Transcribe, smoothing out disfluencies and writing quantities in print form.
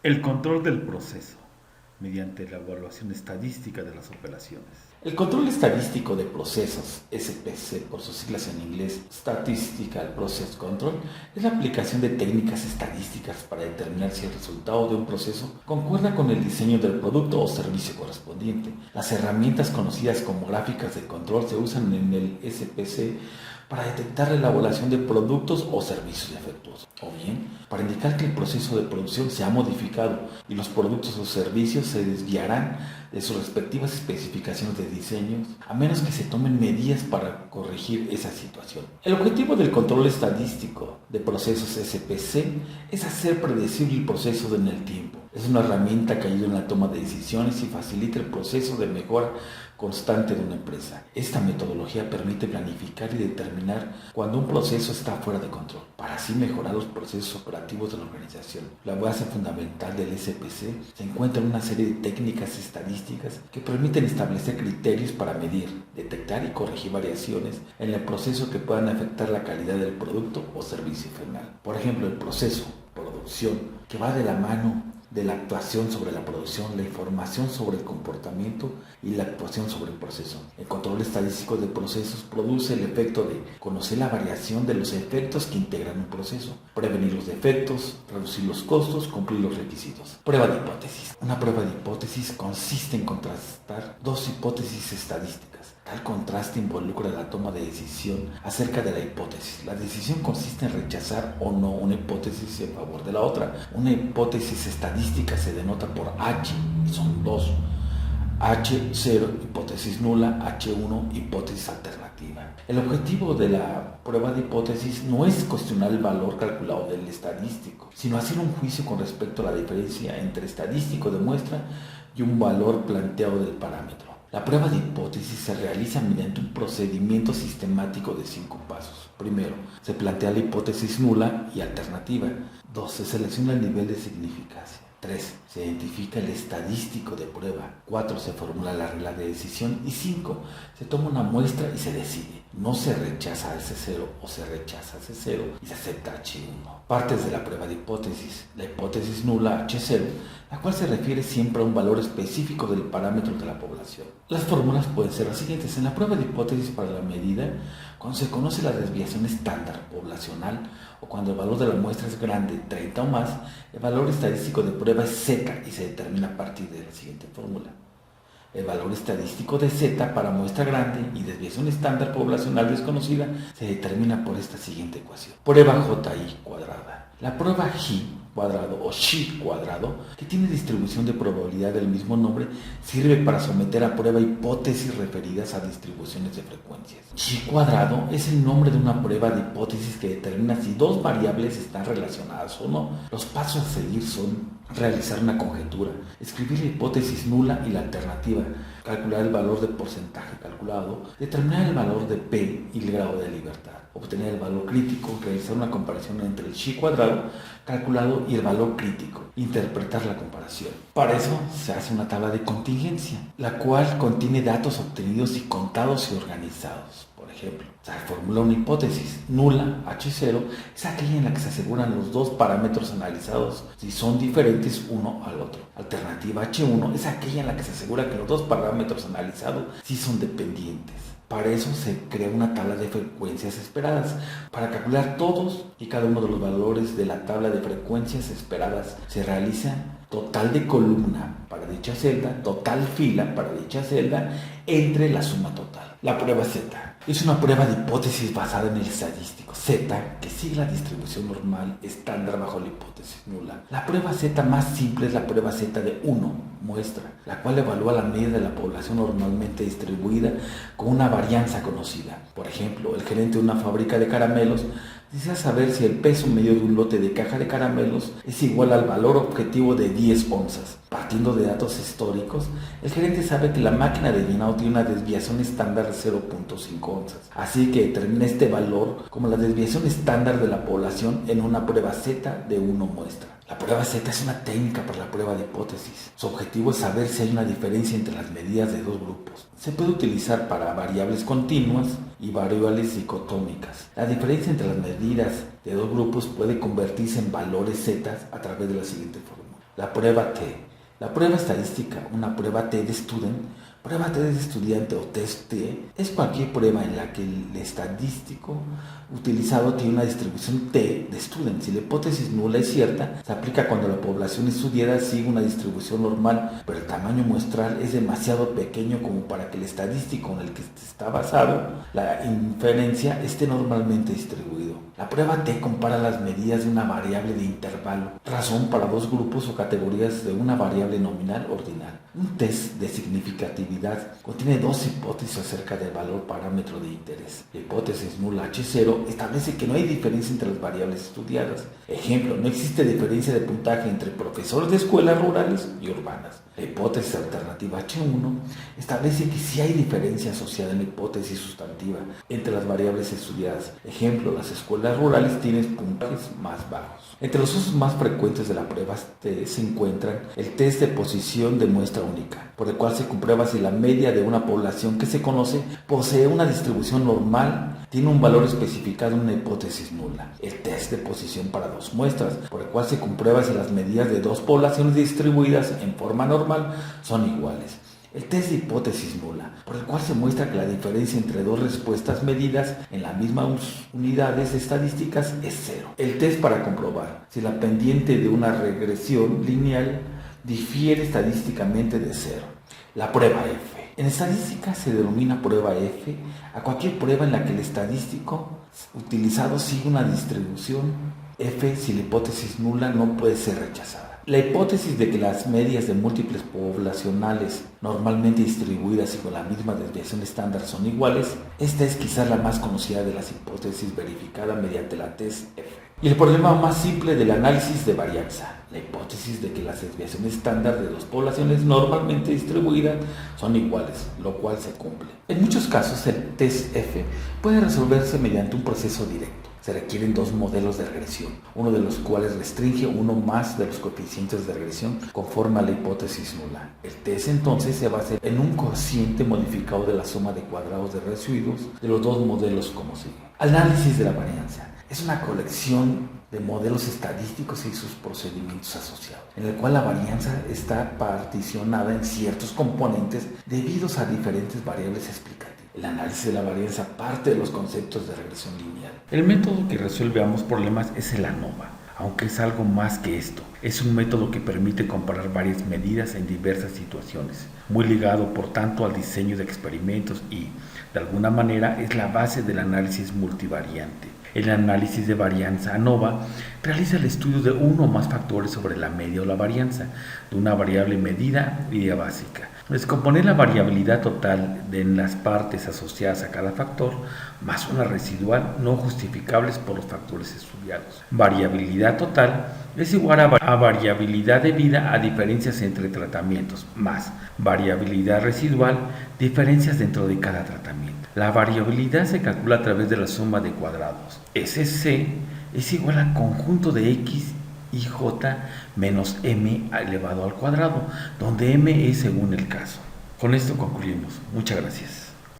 El control del proceso mediante la evaluación estadística de las operaciones. El control estadístico de procesos, SPC por sus siglas en inglés, Statistical Process Control, es la aplicación de técnicas estadísticas para determinar si el resultado de un proceso concuerda con el diseño del producto o servicio correspondiente. Las herramientas conocidas como gráficas de control se usan en el SPC para detectar la elaboración de productos o servicios defectuosos, o bien para indicar que el proceso de producción se ha modificado y los productos o servicios se desviarán de sus respectivas especificaciones de diseño, a menos que se tomen medidas para corregir esa situación. El objetivo del control estadístico de procesos SPC es hacer predecible el proceso en el tiempo. Es una herramienta que ayuda en la toma de decisiones y facilita el proceso de mejora constante de una empresa. Esta metodología permite planificar y determinar cuando un proceso está fuera de control, para así mejorar los procesos operativos de la organización. La base fundamental del SPC se encuentra en una serie de técnicas estadísticas que permiten establecer criterios para medir, detectar y corregir variaciones en el proceso que puedan afectar la calidad del producto o servicio final. Por ejemplo, el proceso, producción, que va de la mano de la actuación sobre la producción, la información sobre el comportamiento y la actuación sobre el proceso. El control estadístico de procesos produce el efecto de conocer la variación de los efectos que integran un proceso, prevenir los defectos, reducir los costos, cumplir los requisitos. Prueba de hipótesis. Una prueba de hipótesis consiste en contrastar dos hipótesis estadísticas. Tal contraste involucra la toma de decisión acerca de la hipótesis. La decisión consiste en rechazar o no una hipótesis en favor de la otra. Una hipótesis estadística se denota por H, y son dos. H0, hipótesis nula; H1, hipótesis alternativa. El objetivo de la prueba de hipótesis no es cuestionar el valor calculado del estadístico, sino hacer un juicio con respecto a la diferencia entre estadístico de muestra y un valor planteado del parámetro. La prueba de hipótesis se realiza mediante un procedimiento sistemático de 5 pasos. Primero, se plantea la hipótesis nula y alternativa. 2. Se selecciona el nivel de significancia. 3. Se identifica el estadístico de prueba. 4. Se formula la regla de decisión. Y 5. Se toma una muestra y se decide. No se rechaza S0 o se rechaza C0 y se acepta H1. Partes de la prueba de hipótesis. La hipótesis nula H0, la cual se refiere siempre a un valor específico del parámetro de la población. Las fórmulas pueden ser las siguientes. En la prueba de hipótesis para la medida, cuando se conoce la desviación estándar poblacional o cuando el valor de la muestra es grande, 30 o más, el valor estadístico de prueba es Z y se determina a partir de la siguiente fórmula. El valor estadístico de Z para muestra grande y desviación estándar poblacional desconocida se determina por esta siguiente ecuación. Prueba JI cuadrada. La prueba J cuadrado o Xi cuadrado, que tiene distribución de probabilidad del mismo nombre, sirve para someter a prueba hipótesis referidas a distribuciones de frecuencias. Xi cuadrado es el nombre de una prueba de hipótesis que determina si dos variables están relacionadas o no. Los pasos a seguir son realizar una conjetura, escribir la hipótesis nula y la alternativa, calcular el valor de porcentaje calculado, determinar el valor de P y el grado de libertad, obtener el valor crítico, realizar una comparación entre el Xi cuadrado calculado y el valor crítico, interpretar la comparación. Para eso se hace una tabla de contingencia, la cual contiene datos obtenidos y contados y organizados. Por ejemplo, se formula una hipótesis nula, H0, es aquella en la que se aseguran los dos parámetros analizados si son diferentes uno al otro. Alternativa H1 es aquella en la que se asegura que los dos parámetros analizados sí son dependientes. Para eso se crea una tabla de frecuencias esperadas. Para calcular todos y cada uno de los valores de la tabla de frecuencias esperadas se realiza total de columna para dicha celda, total fila para dicha celda, entre la suma total. La prueba Z es una prueba de hipótesis basada en el estadístico Z que sigue la distribución normal estándar bajo la hipótesis nula. La prueba Z más simple es la prueba Z de 1 muestra, la cual evalúa la media de la población normalmente distribuida con una varianza conocida. Por ejemplo, el gerente de una fábrica de caramelos desea saber si el peso medio de un lote de caja de caramelos es igual al valor objetivo de 10 onzas. Partiendo de datos históricos, el gerente sabe que la máquina de llenado tiene una desviación estándar de 0.5 onzas. Así que determina este valor como la desviación estándar de la población en una prueba Z de 1 muestra. La prueba Z es una técnica para la prueba de hipótesis. Su objetivo es saber si hay una diferencia entre las medidas de dos grupos. Se puede utilizar para variables continuas y variables dicotómicas. La diferencia entre las medidas de dos grupos puede convertirse en valores Z a través de la siguiente fórmula. La prueba T. La prueba estadística, una prueba T de student, prueba T de estudiante o test T, es cualquier prueba en la que el estadístico utilizado tiene una distribución T de student. Si la hipótesis nula es cierta, se aplica cuando la población estudiada sigue una distribución normal, pero el tamaño muestral es demasiado pequeño como para que el estadístico en el que está basado la inferencia esté normalmente distribuido. La prueba T compara las medidas de una variable de intervalo, razón para dos grupos o categorías de una variable nominal ordinal. Un test de significatividad contiene dos hipótesis acerca del valor parámetro de interés. La hipótesis nula H0 establece que no hay diferencia entre las variables estudiadas. Ejemplo, no existe diferencia de puntaje entre profesores de escuelas rurales y urbanas. La hipótesis alternativa H1 establece que sí hay diferencia asociada en la hipótesis sustantiva entre las variables estudiadas. Ejemplo, las escuelas rurales tienen puntajes más bajos. Entre los usos más frecuentes de la prueba T se encuentran el test de posición de muestra única, por el cual se comprueba si la media de una población que se conoce posee una distribución normal, tiene un valor especificado en una hipótesis nula. El test de posición para dos muestras, por el cual se comprueba si las medidas de dos poblaciones distribuidas en forma normal son iguales. El test de hipótesis nula, por el cual se muestra que la diferencia entre dos respuestas medidas en las mismas unidades estadísticas es cero. El test para comprobar si la pendiente de una regresión lineal difiere estadísticamente de cero. La prueba F. En estadística se denomina prueba F a cualquier prueba en la que el estadístico utilizado sigue una distribución F si la hipótesis nula no puede ser rechazada. La hipótesis de que las medias de múltiples poblacionales normalmente distribuidas y con la misma desviación estándar son iguales, esta es quizás la más conocida de las hipótesis verificada mediante la test F. Y el problema más simple del análisis de varianza, la hipótesis de que las desviaciones estándar de dos poblaciones normalmente distribuidas son iguales, lo cual se cumple. En muchos casos el test F puede resolverse mediante un proceso directo. Se requieren dos modelos de regresión, uno de los cuales restringe uno más de los coeficientes de regresión conforme a la hipótesis nula. El test entonces se basa en un cociente modificado de la suma de cuadrados de residuos de los dos modelos como sigue. Análisis de la varianza. Es una colección de modelos estadísticos y sus procedimientos asociados, en el cual la varianza está particionada en ciertos componentes debidos a diferentes variables explicativas. El análisis de la varianza parte de los conceptos de regresión lineal. El método que resuelve ambos problemas es el ANOVA, aunque es algo más que esto. Es un método que permite comparar varias medidas en diversas situaciones, muy ligado por tanto al diseño de experimentos y, de alguna manera, es la base del análisis multivariante. El análisis de varianza ANOVA realiza el estudio de uno o más factores sobre la media o la varianza de una variable medida y básica. Descomponer la variabilidad total en las partes asociadas a cada factor más una residual no justificables por los factores estudiados. Variabilidad total es igual a variabilidad debida a diferencias entre tratamientos más variabilidad residual, diferencias dentro de cada tratamiento. La variabilidad se calcula a través de la suma de cuadrados. SC es igual al conjunto de X y J menos M elevado al cuadrado, donde M es según el caso. Con esto concluimos. Muchas gracias.